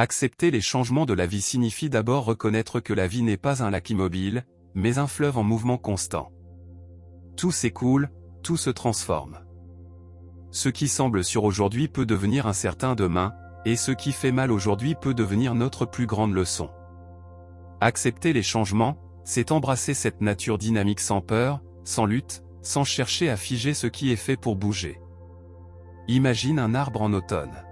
Accepter les changements de la vie signifie d'abord reconnaître que la vie n'est pas un lac immobile, mais un fleuve en mouvement constant. Tout s'écoule, tout se transforme. Ce qui semble sûr aujourd'hui peut devenir incertain demain, et ce qui fait mal aujourd'hui peut devenir notre plus grande leçon. Accepter les changements, c'est embrasser cette nature dynamique sans peur, sans lutte, sans chercher à figer ce qui est fait pour bouger. Imagine un arbre en automne.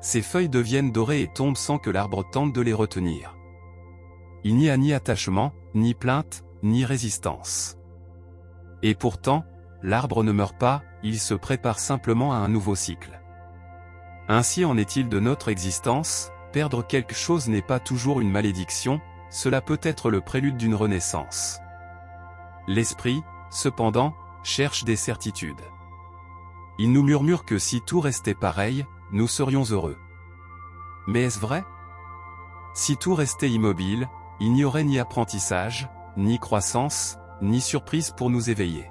Ses feuilles deviennent dorées et tombent sans que l'arbre tente de les retenir. Il n'y a ni attachement, ni plainte, ni résistance. Et pourtant, l'arbre ne meurt pas, il se prépare simplement à un nouveau cycle. Ainsi en est-il de notre existence, perdre quelque chose n'est pas toujours une malédiction, cela peut être le prélude d'une renaissance. L'esprit, cependant, cherche des certitudes. Il nous murmure que si tout restait pareil, nous serions heureux. Mais est-ce vrai? Si tout restait immobile, il n'y aurait ni apprentissage, ni croissance, ni surprise pour nous éveiller.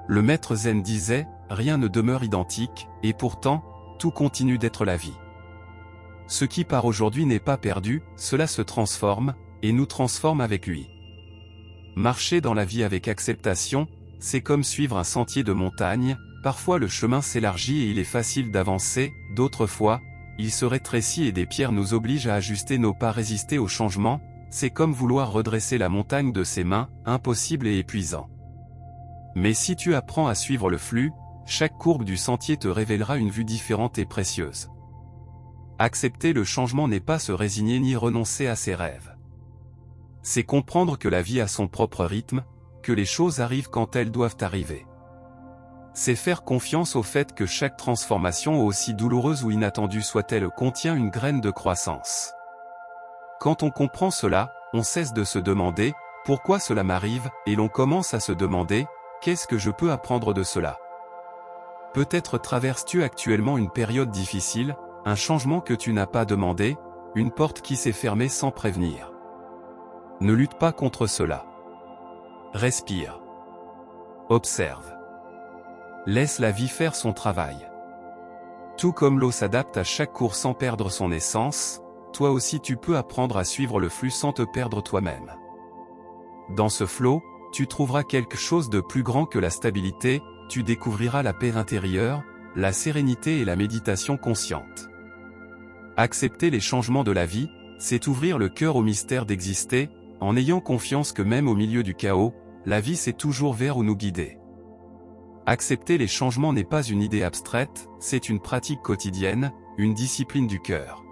Le maître Zen disait, rien ne demeure identique, et pourtant, tout continue d'être la vie. Ce qui part aujourd'hui n'est pas perdu, cela se transforme, et nous transforme avec lui. Marcher dans la vie avec acceptation, c'est comme suivre un sentier de montagne, parfois le chemin s'élargit et il est facile d'avancer, d'autres fois, il se rétrécit et des pierres nous obligent à ajuster nos pas. Résister au changement, c'est comme vouloir redresser la montagne de ses mains, impossible et épuisant. Mais si tu apprends à suivre le flux, chaque courbe du sentier te révélera une vue différente et précieuse. Accepter le changement n'est pas se résigner ni renoncer à ses rêves. C'est comprendre que la vie a son propre rythme, que les choses arrivent quand elles doivent arriver. C'est faire confiance au fait que chaque transformation, aussi douloureuse ou inattendue soit-elle, contient une graine de croissance. Quand on comprend cela, on cesse de se demander « pourquoi cela m'arrive ?» et l'on commence à se demander « qu'est-ce que je peux apprendre de cela ?» Peut-être traverses-tu actuellement une période difficile, un changement que tu n'as pas demandé, une porte qui s'est fermée sans prévenir. Ne lutte pas contre cela. Respire. Observe. Laisse la vie faire son travail. Tout comme l'eau s'adapte à chaque cours sans perdre son essence, toi aussi tu peux apprendre à suivre le flux sans te perdre toi-même. Dans ce flot, tu trouveras quelque chose de plus grand que la stabilité, tu découvriras la paix intérieure, la sérénité et la méditation consciente. Accepter les changements de la vie, c'est ouvrir le cœur au mystère d'exister, en ayant confiance que même au milieu du chaos, la vie sait toujours vers où nous guider. Accepter les changements n'est pas une idée abstraite, c'est une pratique quotidienne, une discipline du cœur.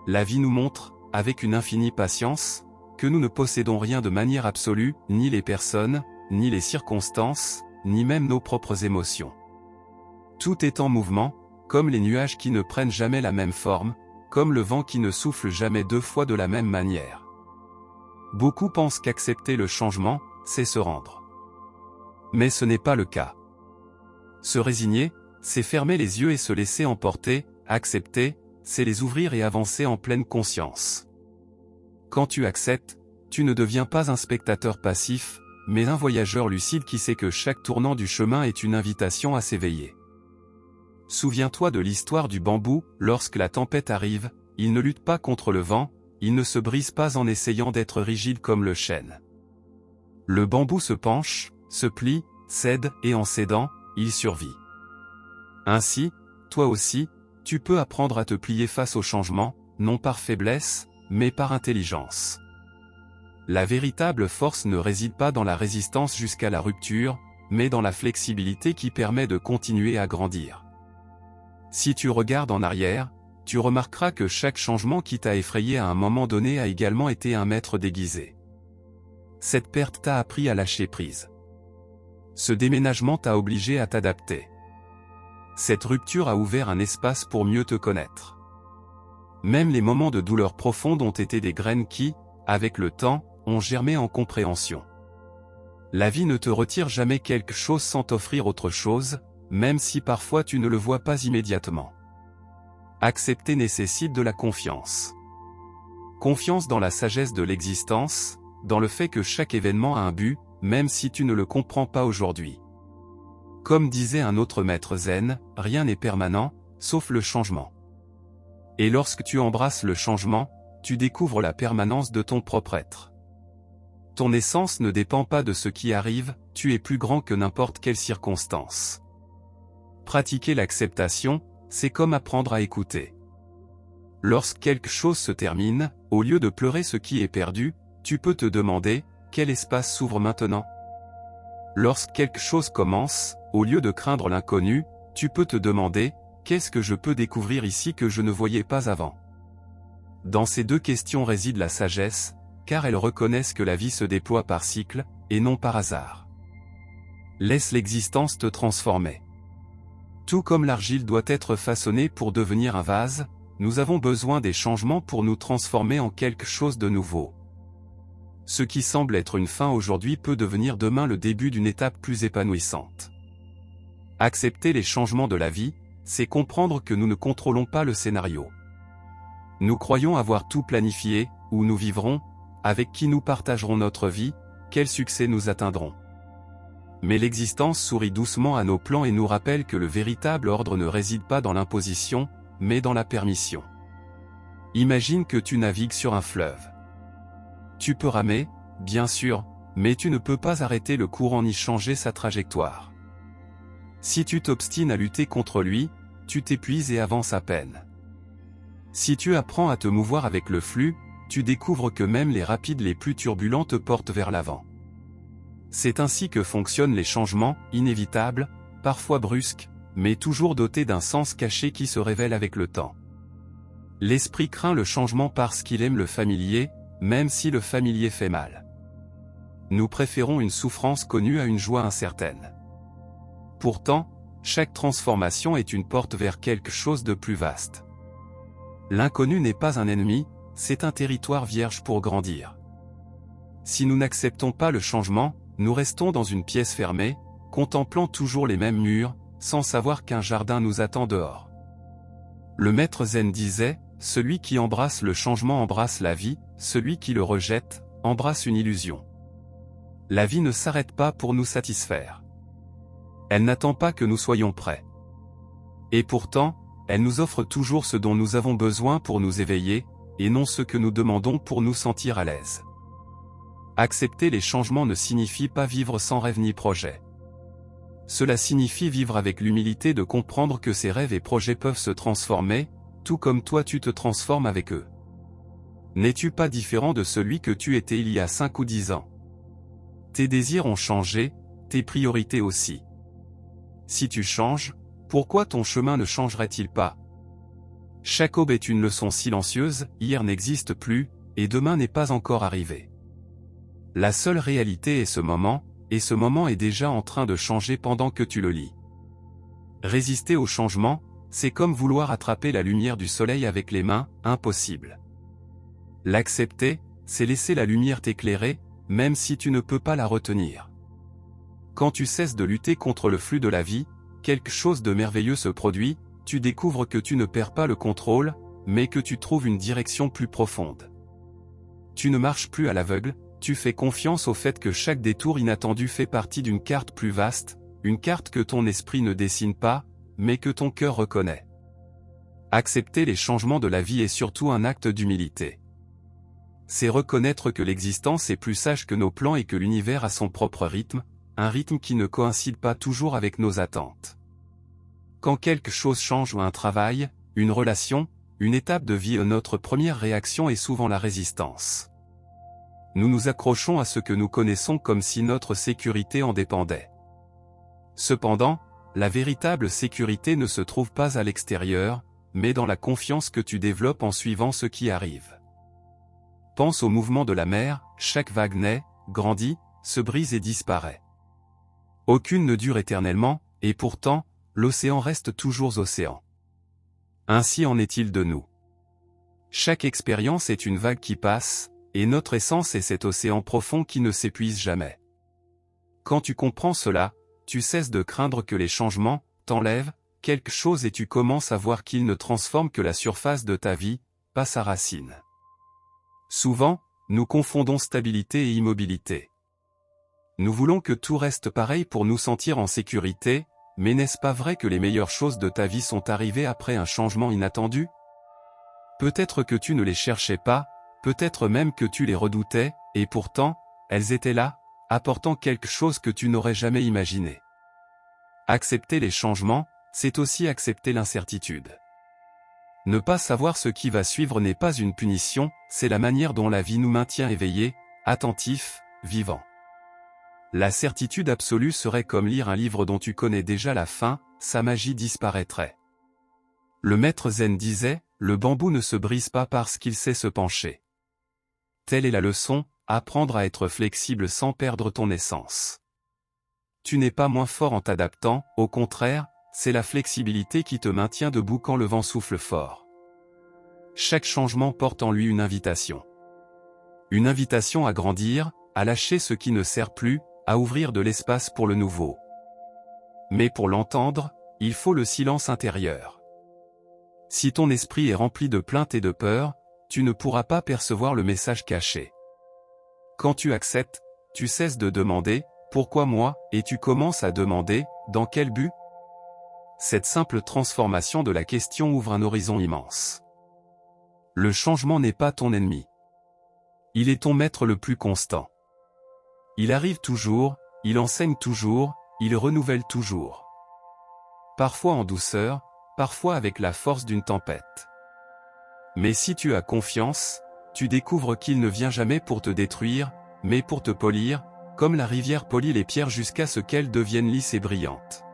La vie nous montre, avec une infinie patience, que nous ne possédons rien de manière absolue, ni les personnes, ni les circonstances, ni même nos propres émotions. Tout est en mouvement, comme les nuages qui ne prennent jamais la même forme, comme le vent qui ne souffle jamais deux fois de la même manière. Beaucoup pensent qu'accepter le changement, c'est se rendre. Mais ce n'est pas le cas. Se résigner, c'est fermer les yeux et se laisser emporter, accepter, c'est les ouvrir et avancer en pleine conscience. Quand tu acceptes, tu ne deviens pas un spectateur passif, mais un voyageur lucide qui sait que chaque tournant du chemin est une invitation à s'éveiller. Souviens-toi de l'histoire du bambou, lorsque la tempête arrive, il ne lutte pas contre le vent, il ne se brise pas en essayant d'être rigide comme le chêne. Le bambou se penche, se plie, cède, et en cédant, il survit. Ainsi, toi aussi, tu peux apprendre à te plier face au changement, non par faiblesse, mais par intelligence. La véritable force ne réside pas dans la résistance jusqu'à la rupture, mais dans la flexibilité qui permet de continuer à grandir. Si tu regardes en arrière, tu remarqueras que chaque changement qui t'a effrayé à un moment donné a également été un maître déguisé. Cette perte t'a appris à lâcher prise. Ce déménagement t'a obligé à t'adapter. Cette rupture a ouvert un espace pour mieux te connaître. Même les moments de douleur profonde ont été des graines qui, avec le temps, ont germé en compréhension. La vie ne te retire jamais quelque chose sans t'offrir autre chose, même si parfois tu ne le vois pas immédiatement. Accepter nécessite de la confiance. Confiance dans la sagesse de l'existence, dans le fait que chaque événement a un but, même si tu ne le comprends pas aujourd'hui. Comme disait un autre maître zen, rien n'est permanent, sauf le changement. Et lorsque tu embrasses le changement, tu découvres la permanence de ton propre être. Ton essence ne dépend pas de ce qui arrive, tu es plus grand que n'importe quelle circonstance. Pratiquer l'acceptation, c'est comme apprendre à écouter. Lorsque quelque chose se termine, au lieu de pleurer ce qui est perdu, tu peux te demander, quel espace s'ouvre maintenant? Lorsque quelque chose commence, au lieu de craindre l'inconnu, tu peux te demander, qu'est-ce que je peux découvrir ici que je ne voyais pas avant? Dans ces deux questions réside la sagesse, car elles reconnaissent que la vie se déploie par cycle, et non par hasard. Laisse l'existence te transformer. Tout comme l'argile doit être façonnée pour devenir un vase, nous avons besoin des changements pour nous transformer en quelque chose de nouveau. Ce qui semble être une fin aujourd'hui peut devenir demain le début d'une étape plus épanouissante. Accepter les changements de la vie, c'est comprendre que nous ne contrôlons pas le scénario. Nous croyons avoir tout planifié, où nous vivrons, avec qui nous partagerons notre vie, quel succès nous atteindrons. Mais l'existence sourit doucement à nos plans et nous rappelle que le véritable ordre ne réside pas dans l'imposition, mais dans la permission. Imagine que tu navigues sur un fleuve. Tu peux ramer, bien sûr, mais tu ne peux pas arrêter le courant ni changer sa trajectoire. Si tu t'obstines à lutter contre lui, tu t'épuises et avances à peine. Si tu apprends à te mouvoir avec le flux, tu découvres que même les rapides les plus turbulents te portent vers l'avant. C'est ainsi que fonctionnent les changements, inévitables, parfois brusques, mais toujours dotés d'un sens caché qui se révèle avec le temps. L'esprit craint le changement parce qu'il aime le familier, même si le familier fait mal. Nous préférons une souffrance connue à une joie incertaine. Pourtant, chaque transformation est une porte vers quelque chose de plus vaste. L'inconnu n'est pas un ennemi, c'est un territoire vierge pour grandir. Si nous n'acceptons pas le changement, nous restons dans une pièce fermée, contemplant toujours les mêmes murs, sans savoir qu'un jardin nous attend dehors. Le maître zen disait, « Celui qui embrasse le changement embrasse la vie, celui qui le rejette, embrasse une illusion. » La vie ne s'arrête pas pour nous satisfaire. Elle n'attend pas que nous soyons prêts. Et pourtant, elle nous offre toujours ce dont nous avons besoin pour nous éveiller, et non ce que nous demandons pour nous sentir à l'aise. Accepter les changements ne signifie pas vivre sans rêve ni projet. Cela signifie vivre avec l'humilité de comprendre que ces rêves et projets peuvent se transformer, tout comme toi tu te transformes avec eux. N'es-tu pas différent de celui que tu étais il y a 5 ou 10 ans? Tes désirs ont changé, tes priorités aussi. Si tu changes, pourquoi ton chemin ne changerait-il pas? Chaque aube est une leçon silencieuse, hier n'existe plus, et demain n'est pas encore arrivé. La seule réalité est ce moment, et ce moment est déjà en train de changer pendant que tu le lis. Résister au changement, c'est comme vouloir attraper la lumière du soleil avec les mains, impossible. L'accepter, c'est laisser la lumière t'éclairer, même si tu ne peux pas la retenir. Quand tu cesses de lutter contre le flux de la vie, quelque chose de merveilleux se produit, tu découvres que tu ne perds pas le contrôle, mais que tu trouves une direction plus profonde. Tu ne marches plus à l'aveugle, tu fais confiance au fait que chaque détour inattendu fait partie d'une carte plus vaste, une carte que ton esprit ne dessine pas, mais que ton cœur reconnaît. Accepter les changements de la vie est surtout un acte d'humilité. C'est reconnaître que l'existence est plus sage que nos plans et que l'univers a son propre rythme, un rythme qui ne coïncide pas toujours avec nos attentes. Quand quelque chose change ou un travail, une relation, une étape de vie, notre première réaction est souvent la résistance. Nous nous accrochons à ce que nous connaissons comme si notre sécurité en dépendait. Cependant, la véritable sécurité ne se trouve pas à l'extérieur, mais dans la confiance que tu développes en suivant ce qui arrive. Pense au mouvement de la mer, chaque vague naît, grandit, se brise et disparaît. Aucune ne dure éternellement, et pourtant, l'océan reste toujours océan. Ainsi en est-il de nous. Chaque expérience est une vague qui passe, et notre essence est cet océan profond qui ne s'épuise jamais. Quand tu comprends cela, tu cesses de craindre que les changements t'enlèvent quelque chose et tu commences à voir qu'ils ne transforment que la surface de ta vie, pas sa racine. Souvent, nous confondons stabilité et immobilité. Nous voulons que tout reste pareil pour nous sentir en sécurité, mais n'est-ce pas vrai que les meilleures choses de ta vie sont arrivées après un changement inattendu? Peut-être que tu ne les cherchais pas, peut-être même que tu les redoutais, et pourtant, elles étaient là, apportant quelque chose que tu n'aurais jamais imaginé. Accepter les changements, c'est aussi accepter l'incertitude. Ne pas savoir ce qui va suivre n'est pas une punition, c'est la manière dont la vie nous maintient éveillés, attentifs, vivants. La certitude absolue serait comme lire un livre dont tu connais déjà la fin, sa magie disparaîtrait. Le maître zen disait, le bambou ne se brise pas parce qu'il sait se pencher. Telle est la leçon, apprendre à être flexible sans perdre ton essence. Tu n'es pas moins fort en t'adaptant, au contraire, c'est la flexibilité qui te maintient debout quand le vent souffle fort. Chaque changement porte en lui une invitation. Une invitation à grandir, à lâcher ce qui ne sert plus, à ouvrir de l'espace pour le nouveau. Mais pour l'entendre, il faut le silence intérieur. Si ton esprit est rempli de plaintes et de peurs, tu ne pourras pas percevoir le message caché. Quand tu acceptes, tu cesses de demander « Pourquoi moi ?» et tu commences à demander « Dans quel but ?» Cette simple transformation de la question ouvre un horizon immense. Le changement n'est pas ton ennemi. Il est ton maître le plus constant. Il arrive toujours, il enseigne toujours, il renouvelle toujours. Parfois en douceur, parfois avec la force d'une tempête. Mais si tu as confiance, tu découvres qu'il ne vient jamais pour te détruire, mais pour te polir, comme la rivière polit les pierres jusqu'à ce qu'elles deviennent lisses et brillantes.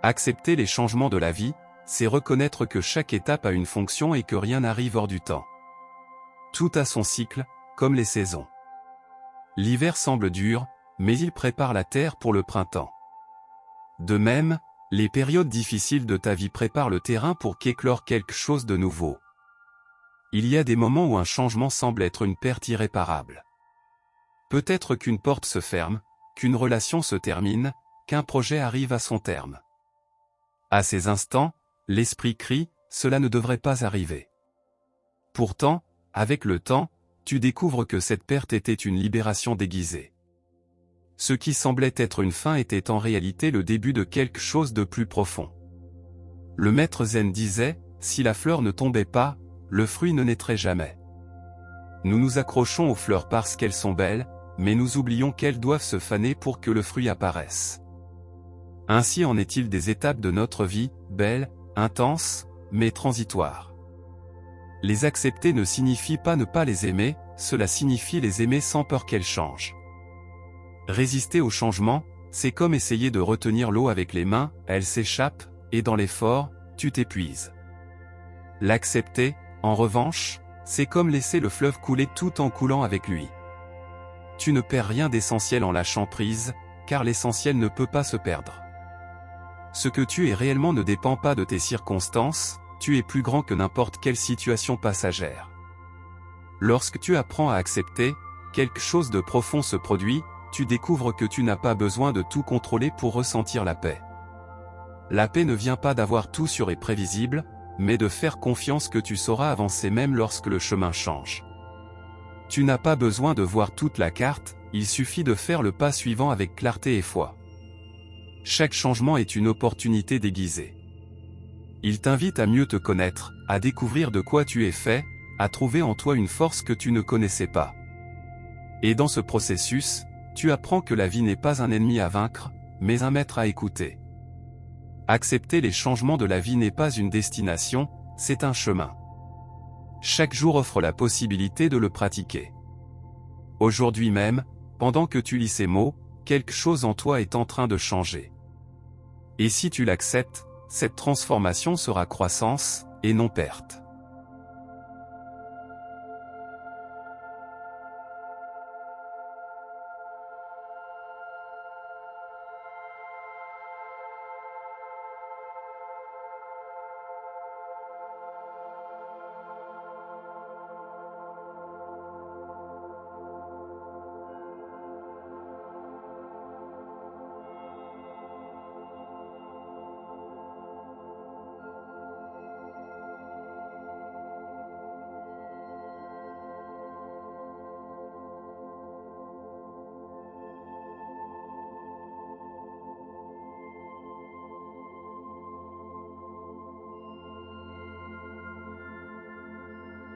Accepter les changements de la vie, c'est reconnaître que chaque étape a une fonction et que rien n'arrive hors du temps. Tout a son cycle, comme les saisons. L'hiver semble dur, mais il prépare la terre pour le printemps. De même, les périodes difficiles de ta vie préparent le terrain pour qu'éclore quelque chose de nouveau. Il y a des moments où un changement semble être une perte irréparable. Peut-être qu'une porte se ferme, qu'une relation se termine, qu'un projet arrive à son terme. À ces instants, l'esprit crie, cela ne devrait pas arriver. Pourtant, avec le temps, tu découvres que cette perte était une libération déguisée. Ce qui semblait être une fin était en réalité le début de quelque chose de plus profond. Le maître zen disait, si la fleur ne tombait pas, le fruit ne naîtrait jamais. Nous nous accrochons aux fleurs parce qu'elles sont belles, mais nous oublions qu'elles doivent se faner pour que le fruit apparaisse. Ainsi en est-il des étapes de notre vie, belles, intenses, mais transitoires. Les accepter ne signifie pas ne pas les aimer, cela signifie les aimer sans peur qu'elles changent. Résister au changement, c'est comme essayer de retenir l'eau avec les mains, elle s'échappe, et dans l'effort, tu t'épuises. L'accepter, en revanche, c'est comme laisser le fleuve couler tout en coulant avec lui. Tu ne perds rien d'essentiel en lâchant prise, car l'essentiel ne peut pas se perdre. Ce que tu es réellement ne dépend pas de tes circonstances, tu es plus grand que n'importe quelle situation passagère. Lorsque tu apprends à accepter, quelque chose de profond se produit, tu découvres que tu n'as pas besoin de tout contrôler pour ressentir la paix. La paix ne vient pas d'avoir tout sûr et prévisible, mais de faire confiance que tu sauras avancer même lorsque le chemin change. Tu n'as pas besoin de voir toute la carte, il suffit de faire le pas suivant avec clarté et foi. Chaque changement est une opportunité déguisée. Il t'invite à mieux te connaître, à découvrir de quoi tu es fait, à trouver en toi une force que tu ne connaissais pas. Et dans ce processus, tu apprends que la vie n'est pas un ennemi à vaincre, mais un maître à écouter. Accepter les changements de la vie n'est pas une destination, c'est un chemin. Chaque jour offre la possibilité de le pratiquer. Aujourd'hui même, pendant que tu lis ces mots, quelque chose en toi est en train de changer. Et si tu l'acceptes, cette transformation sera croissance, et non perte.